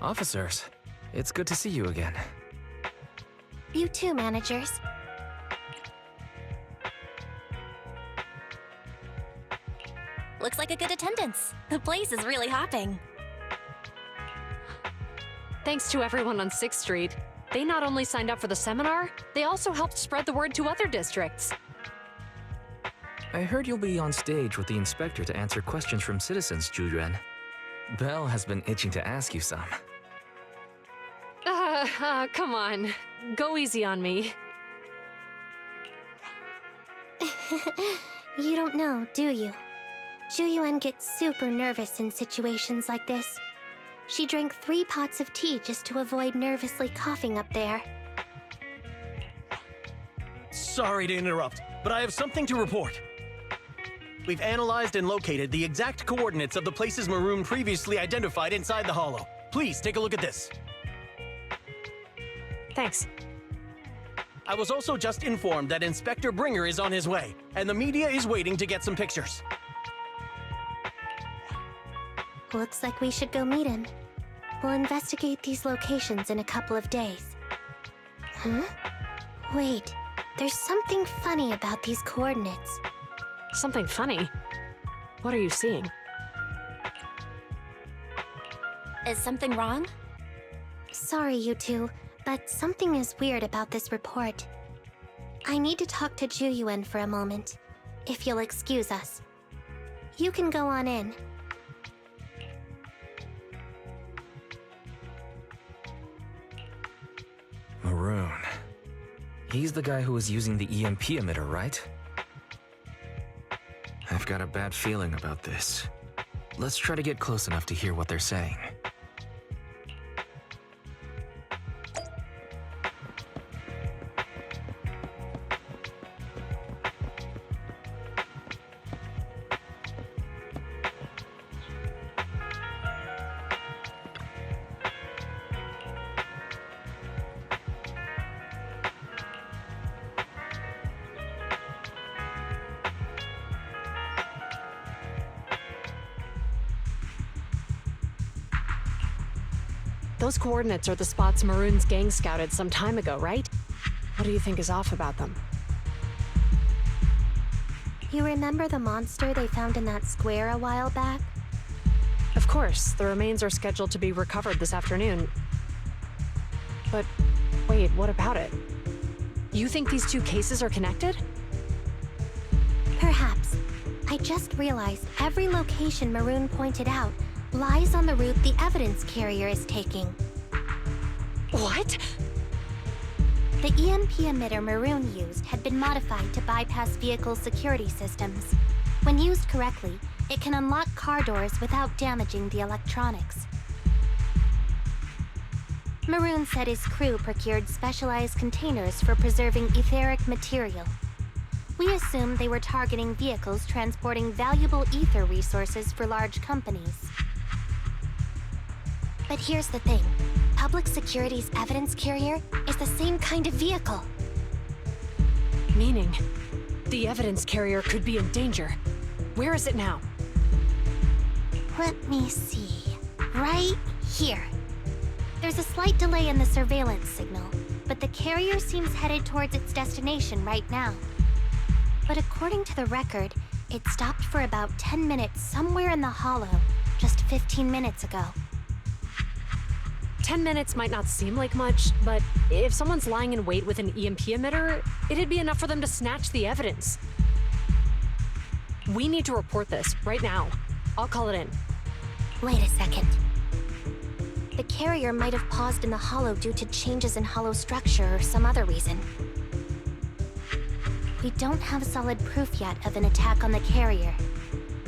Officers, it's good to see you again. You too, managers. Looks like a good attendance. The place is really hopping. Thanks to everyone on 6th Street. They not only signed up for the seminar, they also helped spread the word to other districts. I heard you'll be on stage with the inspector to answer questions from citizens, Zhu Yuan. Belle has been itching to ask you some. Come on. Go easy on me. You don't know, do you? Zhu Yuan gets super nervous in situations like this. She drank 3 pots of tea just to avoid nervously coughing up there. Sorry to interrupt, but I have something to report. We've analyzed and located the exact coordinates of the places Maroon previously identified inside the hollow. Please take a look at this. Thanks. I was also just informed that Inspector Bringer is on his way, and the media is waiting to get some pictures. Looks like we should go meet him. We'll investigate these locations in a couple of days. Huh? Wait, there's something funny about these coordinates. Something funny? What are you seeing? Is something wrong? Sorry, you two, but something is weird about this report. I need to talk to Zhu Yuan for a moment, if you'll excuse us. You can go on in. Maroon. He's the guy who was using the EMP emitter, right? I've got a bad feeling about this. Let's try to get close enough to hear what they're saying. Those coordinates are the spots Maroon's gang scouted some time ago, right? What do you think is off about them? You remember the monster they found in that square a while back? Of course, the remains are scheduled to be recovered this afternoon. But wait, what about it? You think these two cases are connected? Perhaps. I just realized every location Maroon pointed out lies on the route the evidence carrier is taking. What? The EMP emitter Maroon used had been modified to bypass vehicle security systems. When used correctly, it can unlock car doors without damaging the electronics. Maroon said his crew procured specialized containers for preserving etheric material. We assumed they were targeting vehicles transporting valuable ether resources for large companies. But here's the thing. Public Security's evidence carrier is the same kind of vehicle. Meaning, the evidence carrier could be in danger. Where is it now? Let me see. Right here. There's a slight delay in the surveillance signal, but the carrier seems headed towards its destination right now. But according to the record, it stopped for about 10 minutes somewhere in the hollow, just 15 minutes ago. 10 minutes might not seem like much, but if someone's lying in wait with an EMP emitter, it'd be enough for them to snatch the evidence. We need to report this right now. I'll call it in. Wait a second. The carrier might have paused in the hollow due to changes in hollow structure or some other reason. We don't have solid proof yet of an attack on the carrier.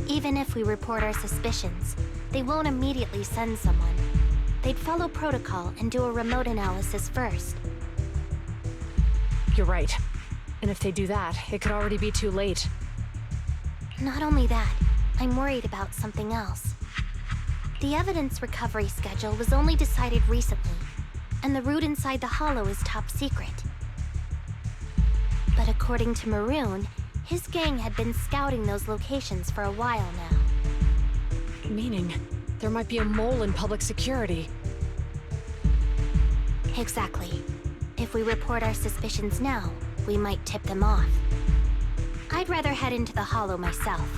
Even if we report our suspicions, they won't immediately send someone. They'd follow protocol and do a remote analysis first. You're right. And if they do that, it could already be too late. Not only that, I'm worried about something else. The evidence recovery schedule was only decided recently, and the route inside the hollow is top secret. But according to Maroon, his gang had been scouting those locations for a while now. Meaning, there might be a mole in public security. Exactly. If we report our suspicions now, we might tip them off. I'd rather head into the Hollow myself.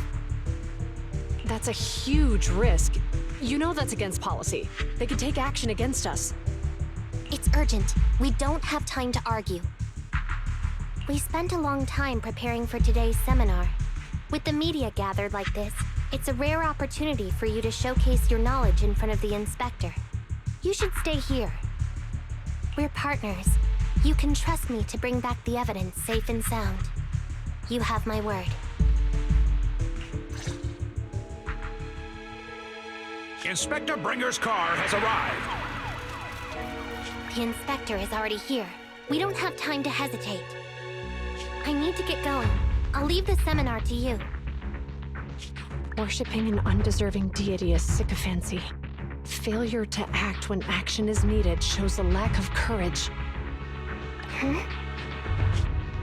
That's a huge risk. You know that's against policy. They could take action against us. It's urgent. We don't have time to argue. We spent a long time preparing for today's seminar. With the media gathered like this, it's a rare opportunity for you to showcase your knowledge in front of the inspector. You should stay here. We're partners. You can trust me to bring back the evidence safe and sound. You have my word. Inspector Bringer's car has arrived. The inspector is already here. We don't have time to hesitate. I need to get going. I'll leave the seminar to you. Worshipping an undeserving deity is sycophancy. Failure to act when action is needed shows a lack of courage. Huh?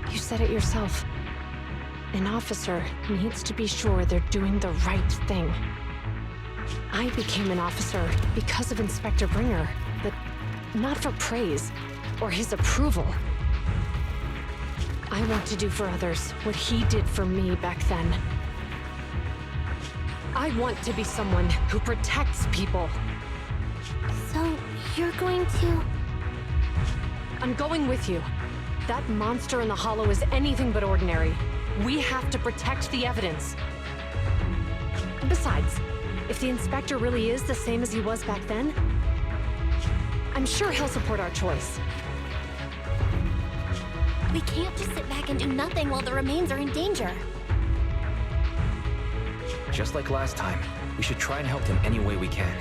You said it yourself. An officer needs to be sure they're doing the right thing. I became an officer because of Inspector Bringer, but not for praise or his approval. I want to do for others what he did for me back then. I want to be someone who protects people. So, you're going to... I'm going with you. That monster in the Hollow is anything but ordinary. We have to protect the evidence. Besides, if the inspector really is the same as he was back then, I'm sure he'll support our choice. We can't just sit back and do nothing while the remains are in danger. Just like last time, we should try and help them any way we can.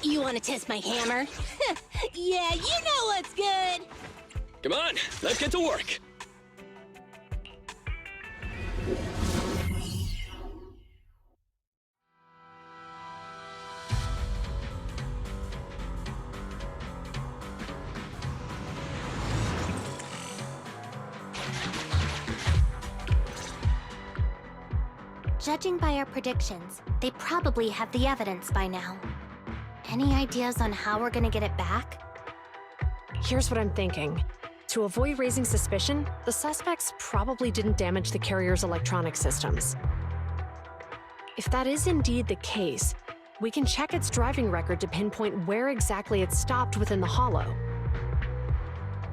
You want to test my hammer? Yeah, you know what's good! Come on, let's get to work. Judging by our predictions, they probably have the evidence by now. Any ideas on how we're gonna get it back? Here's what I'm thinking. To avoid raising suspicion, the suspects probably didn't damage the carrier's electronic systems. If that is indeed the case, we can check its driving record to pinpoint where exactly it stopped within the Hollow.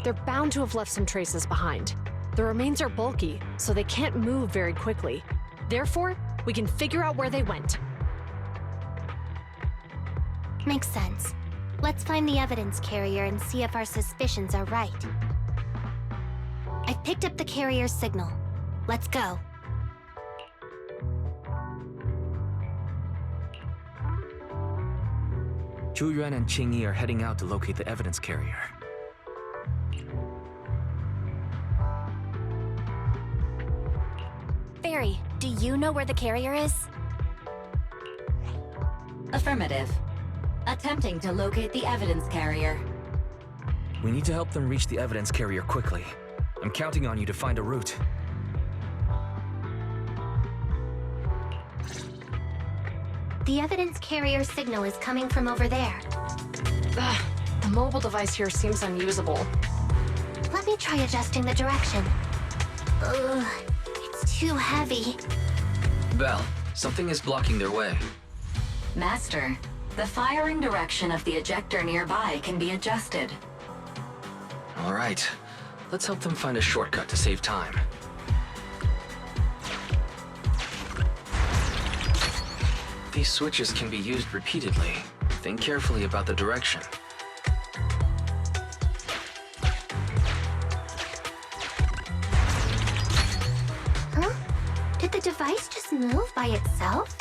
They're bound to have left some traces behind. The remains are bulky, so they can't move very quickly. Therefore, we can figure out where they went. Makes sense. Let's find the evidence carrier and see if our suspicions are right. I've picked up the carrier's signal. Let's go. Zhu Yuan and Qing Yi are heading out to locate the evidence carrier. Fairy, do you know where the carrier is? Affirmative. Attempting to locate the evidence carrier. We need to help them reach the evidence carrier quickly. I'm counting on you to find a route. The evidence carrier signal is coming from over there. The mobile device here seems unusable. Let me try adjusting the direction. Ugh, it's too heavy. Belle, something is blocking their way. Master, the firing direction of the ejector nearby can be adjusted. All right, let's help them find a shortcut to save time. These switches can be used repeatedly. Think carefully about the direction. Huh? Did the device just move by itself?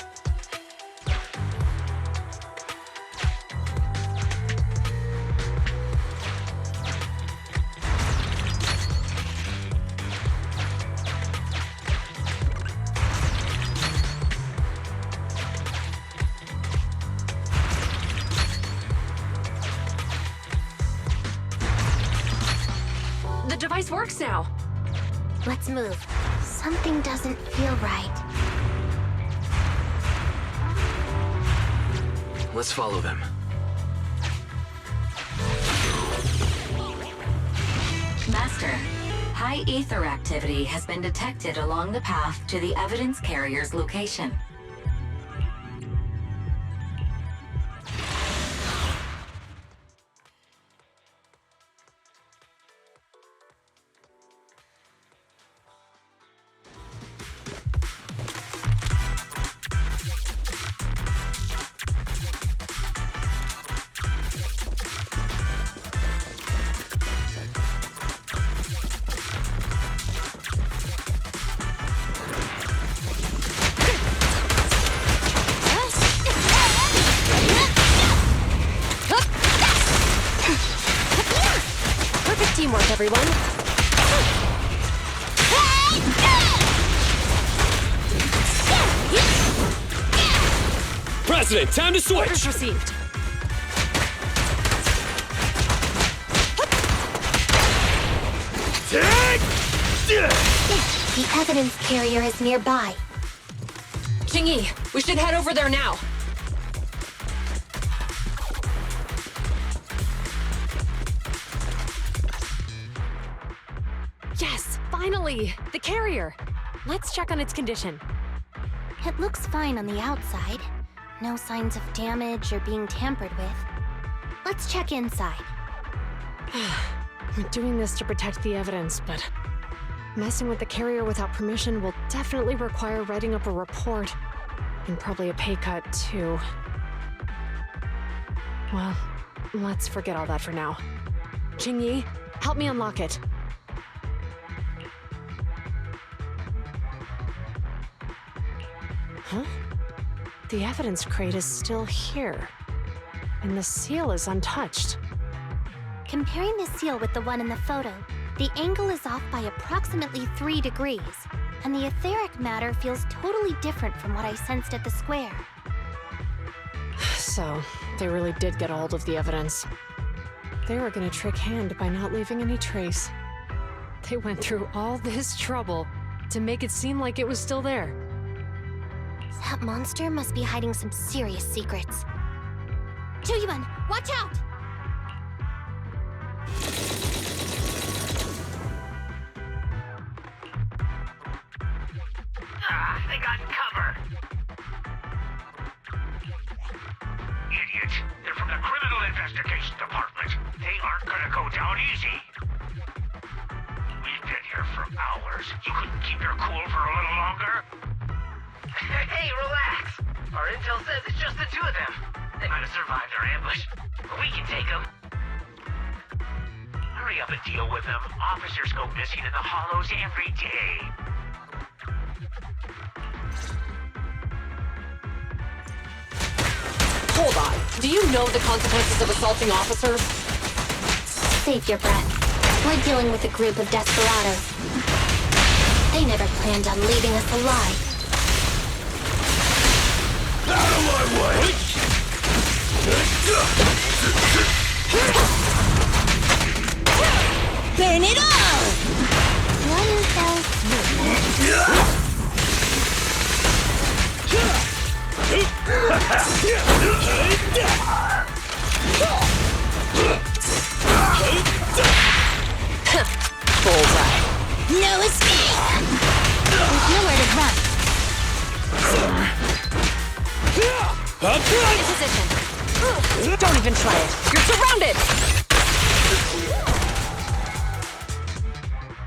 The device works now. Let's move. Something doesn't feel right. Let's follow them. Master, high ether activity has been detected along the path to the evidence carrier's location. Perfect teamwork, everyone. President, time to Orders switch! received. The evidence carrier is nearby. Jingyi, we should head over there now. Yes, finally! The carrier! Let's check on its condition. It looks fine on the outside. No signs of damage or being tampered with. Let's check inside. We're doing this to protect the evidence, but messing with the carrier without permission will definitely require writing up a report. And probably a pay cut, too. Well, let's forget all that for now. Jingyi, help me unlock it. Huh? The evidence crate is still here. And the seal is untouched. Comparing the seal with the one in the photo, the angle is off by approximately 3 degrees, and the etheric matter feels totally different from what I sensed at the square. So, they really did get a hold of the evidence. They were gonna trick Hand by not leaving any trace. They went through all this trouble to make it seem like it was still there. That monster must be hiding some serious secrets. Chuyuan, watch out! They got cover. Idiot. They're from the Criminal Investigation Department. They aren't gonna go down easy. We've been here for hours. You couldn't keep your cool for a little longer? Hey, relax. Our intel says it's just the two of them. They might have survived our ambush, but we can take them. Hurry up and deal with them. Officers go missing in the hollows every day. Hold on. Do you know the consequences of assaulting officers? Save your breath. We're dealing with a group of desperados. They never planned on leaving us alive. Out of my way! Burn it all! One fell swoop. There's nowhere to run. In position. Don't even try it. You're surrounded!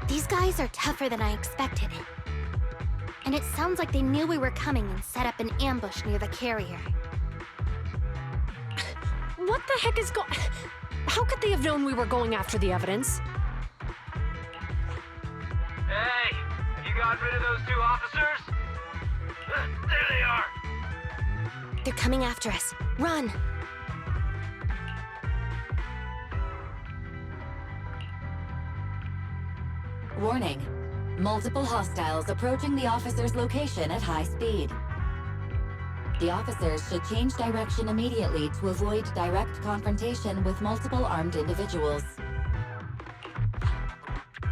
These guys are tougher than I expected. And it sounds like they knew we were coming and set up an ambush near the carrier. What the heck is going... How could they have known we were going after the evidence? Hey, you got rid of those 2 officers? There they are. They're coming after us. Run! Warning. Multiple hostiles approaching the officer's location at high speed. The officers should change direction immediately to avoid direct confrontation with multiple armed individuals.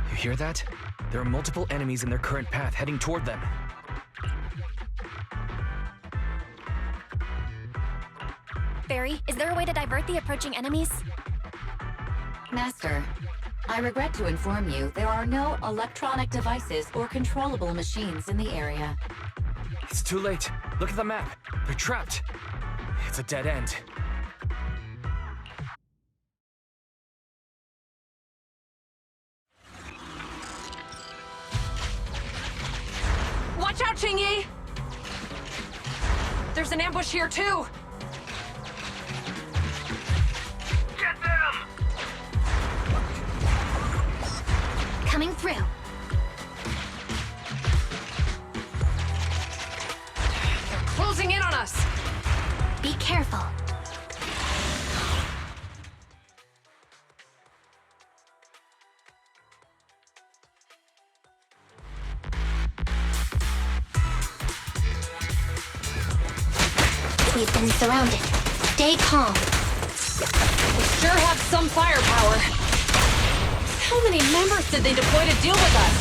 You hear that? There are multiple enemies in their current path heading toward them. Barry, is there a way to divert the approaching enemies? Master, I regret to inform you there are no electronic devices or controllable machines in the area. It's too late. Look at the map. They're trapped. It's a dead end. Watch out, Qingyi! There's an ambush here, too! Get them! Coming through. They're closing in on us! Be careful. We've been surrounded. Stay calm. We sure have some firepower. How many members did they deploy to deal with us?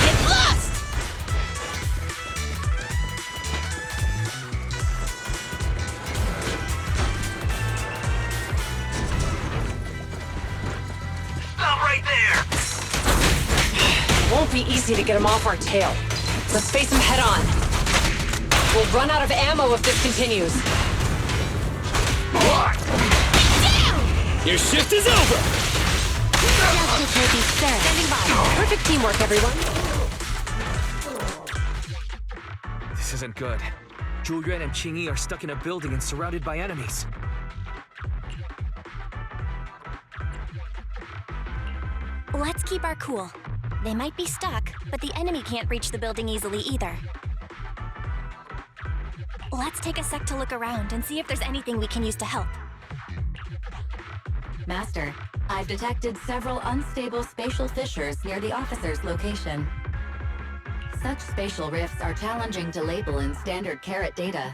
Get lost! Stop right there! Won't be easy to get him off our tail. Let's face him head on. We'll run out of ammo if this continues. Your shift is over! Justice will be served. Standing by. Perfect teamwork, everyone. This isn't good. Zhu Yuan and Qingyi are stuck in a building and surrounded by enemies. Let's keep our cool. They might be stuck, but the enemy can't reach the building easily either. Let's take a sec to look around and see if there's anything we can use to help. Master, I've detected several unstable spatial fissures near the officer's location. Such spatial rifts are challenging to label in standard carat data,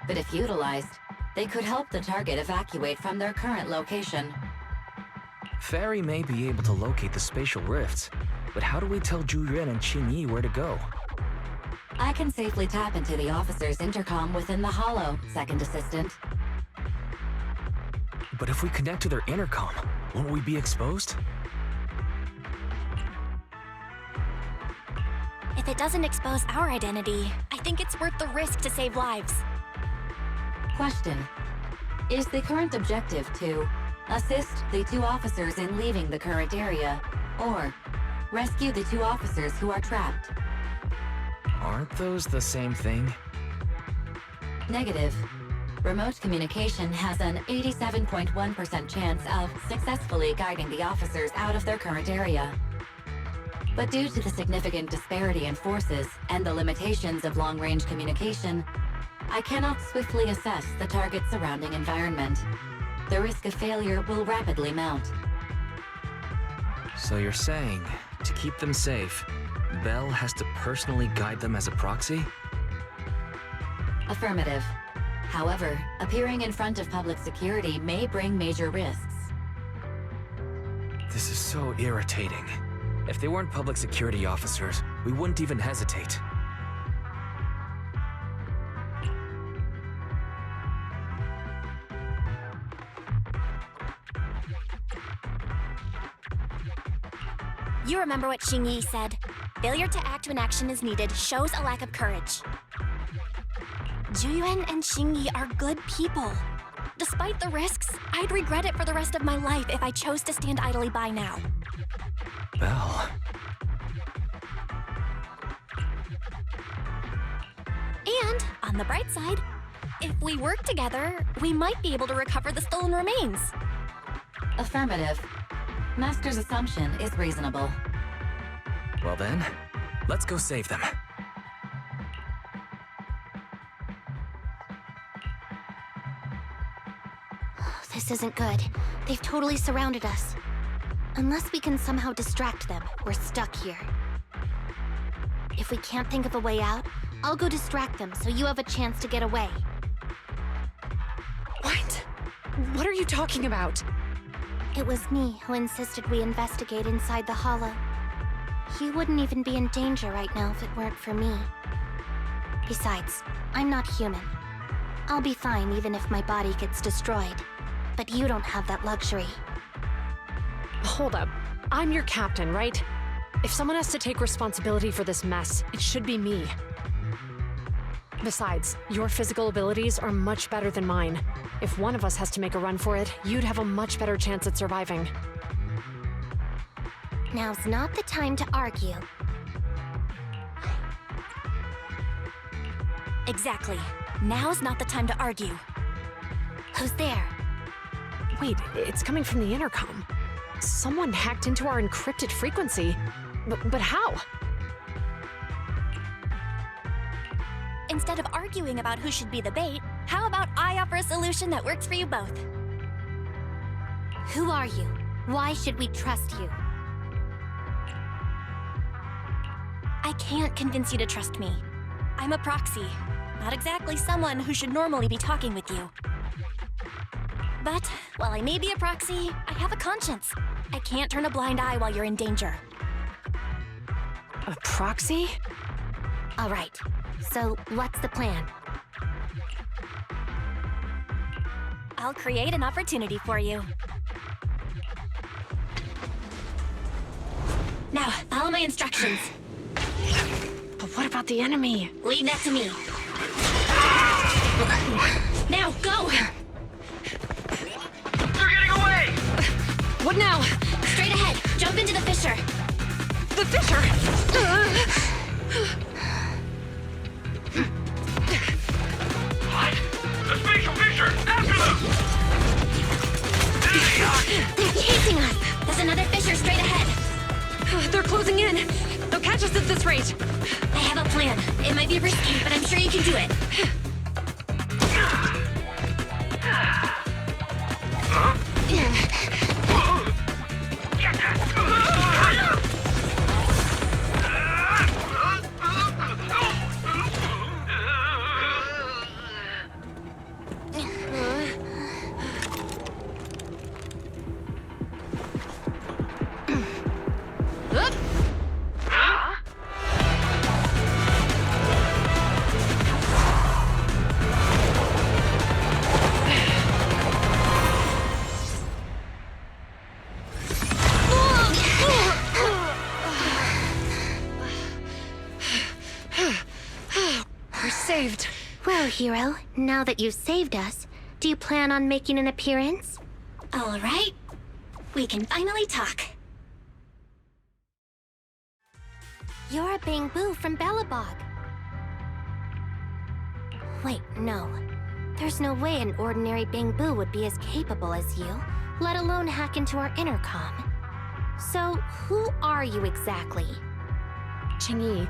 but if utilized, they could help the target evacuate from their current location. Fairy may be able to locate the spatial rifts, but how do we tell Zhu Yuan and Qingyi where to go? I can safely tap into the officer's intercom within the hollow, Second Assistant. But if we connect to their intercom, won't we be exposed? If it doesn't expose our identity, I think it's worth the risk to save lives. Question. Is the current objective to assist the 2 officers in leaving the current area, or rescue the 2 officers who are trapped? Aren't those the same thing? Negative. Remote communication has an 87.1% chance of successfully guiding the officers out of their current area. But due to the significant disparity in forces and the limitations of long-range communication, I cannot swiftly assess the target's surrounding environment. The risk of failure will rapidly mount. So you're saying, to keep them safe, Bell has to personally guide them as a proxy? Affirmative. However, appearing in front of public security may bring major risks. This is so irritating. If they weren't public security officers, we wouldn't even hesitate. You remember what Xingyi said? Failure to act when action is needed shows a lack of courage. Juyuan and Xingyi are good people. Despite the risks, I'd regret it for the rest of my life if I chose to stand idly by now. Belle. And, on the bright side, if we work together, we might be able to recover the stolen remains. Affirmative. Master's assumption is reasonable. Well then, let's go save them. This isn't good. They've totally surrounded us. Unless we can somehow distract them, we're stuck here. If we can't think of a way out, I'll go distract them so you have a chance to get away. What? What are you talking about? It was me who insisted we investigate inside the hollow. You wouldn't even be in danger right now if it weren't for me. Besides, I'm not human. I'll be fine even if my body gets destroyed. But you don't have that luxury. Hold up. I'm your captain, right? If someone has to take responsibility for this mess, it should be me. Besides, your physical abilities are much better than mine. If one of us has to make a run for it, you'd have a much better chance at surviving. Now's not the time to argue. Exactly. Now's not the time to argue. Who's there? Wait, it's coming from the intercom. Someone hacked into our encrypted frequency. But how? Instead of arguing about who should be the bait, how about I offer a solution that works for you both? Who are you? Why should we trust you? I can't convince you to trust me. I'm a proxy, not exactly someone who should normally be talking with you. But, while I may be a proxy, I have a conscience. I can't turn a blind eye while you're in danger. A proxy? All right, so what's the plan? I'll create an opportunity for you. Now, follow my instructions. But what about the enemy? Leave that to me. Now, go! They're getting away! What now? Straight ahead, jump into the fissure. The fissure! What? The spatial fissure! After them! They're chasing us! There's another fissure straight ahead. They're closing in. They'll catch us at this rate. I have a plan. It might be risky, but I'm sure you can do it. Saved. Well, hero, now that you've saved us, do you plan on making an appearance? All right. We can finally talk. You're a Bangbu from Belobog. Wait, no. There's no way an ordinary Bangbu would be as capable as you, let alone hack into our intercom. So, who are you exactly? Qingyi,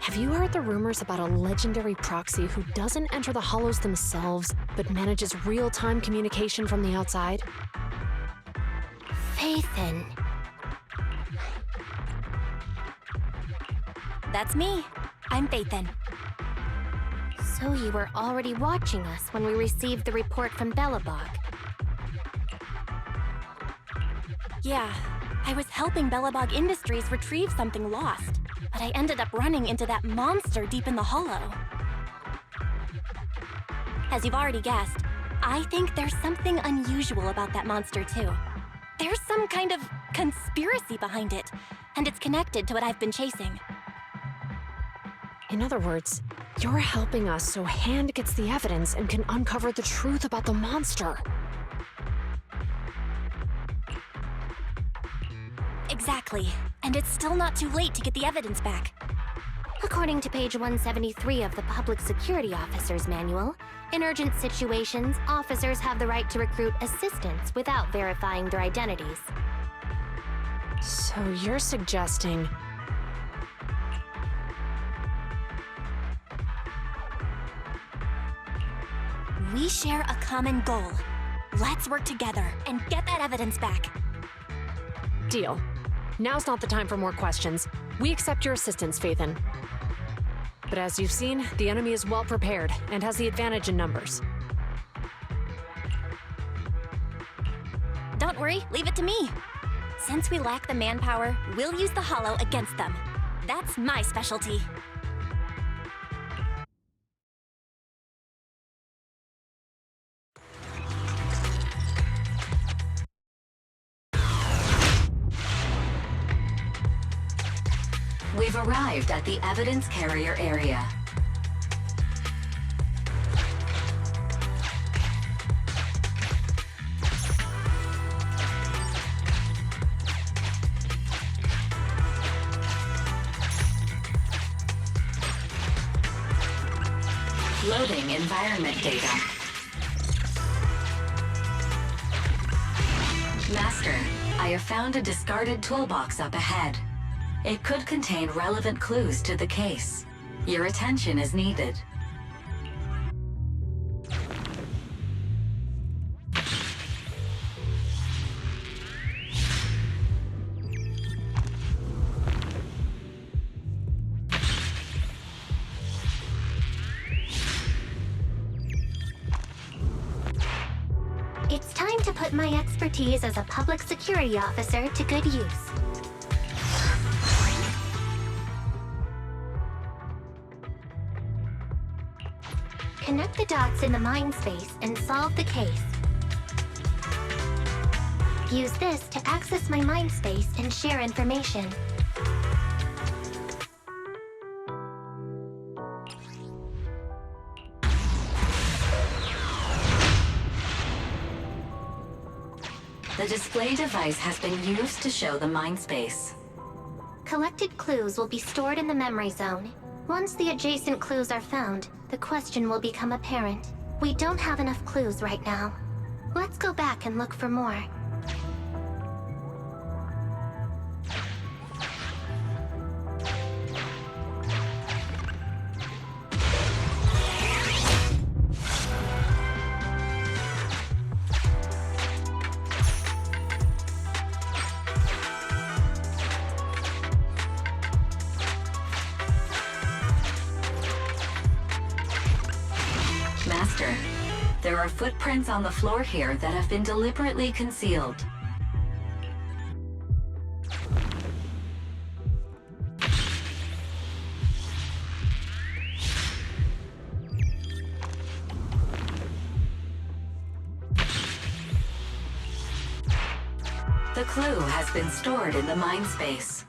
have you heard the rumors about a legendary proxy who doesn't enter the hollows themselves, but manages real-time communication from the outside? Faithin. That's me. I'm Faithin. So you were already watching us when we received the report from Belobog. Yeah, I was helping Belobog Industries retrieve something lost, but I ended up running into that monster deep in the hollow. As you've already guessed, I think there's something unusual about that monster too. There's some kind of conspiracy behind it. and it's connected to what I've been chasing. In other words, you're helping us so Hand gets the evidence and can uncover the truth about the monster. Exactly. And it's still not too late to get the evidence back. According to page 173 of the Public Security Officer's Manual, in urgent situations, officers have the right to recruit assistants without verifying their identities. So you're suggesting... We share a common goal. Let's work together and get that evidence back. Deal. Now's not the time for more questions. We accept your assistance, Phaethon. But as you've seen, the enemy is well prepared and has the advantage in numbers. Don't worry, leave it to me. Since we lack the manpower, we'll use the Hollow against them. That's my specialty. We've arrived at the evidence carrier area. Loading environment data. Master, I have found a discarded toolbox up ahead. It could contain relevant clues to the case. Your attention is needed. It's time to put my expertise as a public security officer to good use. Connect the dots in the mind space and solve the case. Use this to access my mind space and share information. The display device has been used to show the mind space. Collected clues will be stored in the memory zone. Once the adjacent clues are found, the question will become apparent. We don't have enough clues right now. Let's go back and look for more. Master, there are footprints on the floor here that have been deliberately concealed. The clue has been stored in the mind space.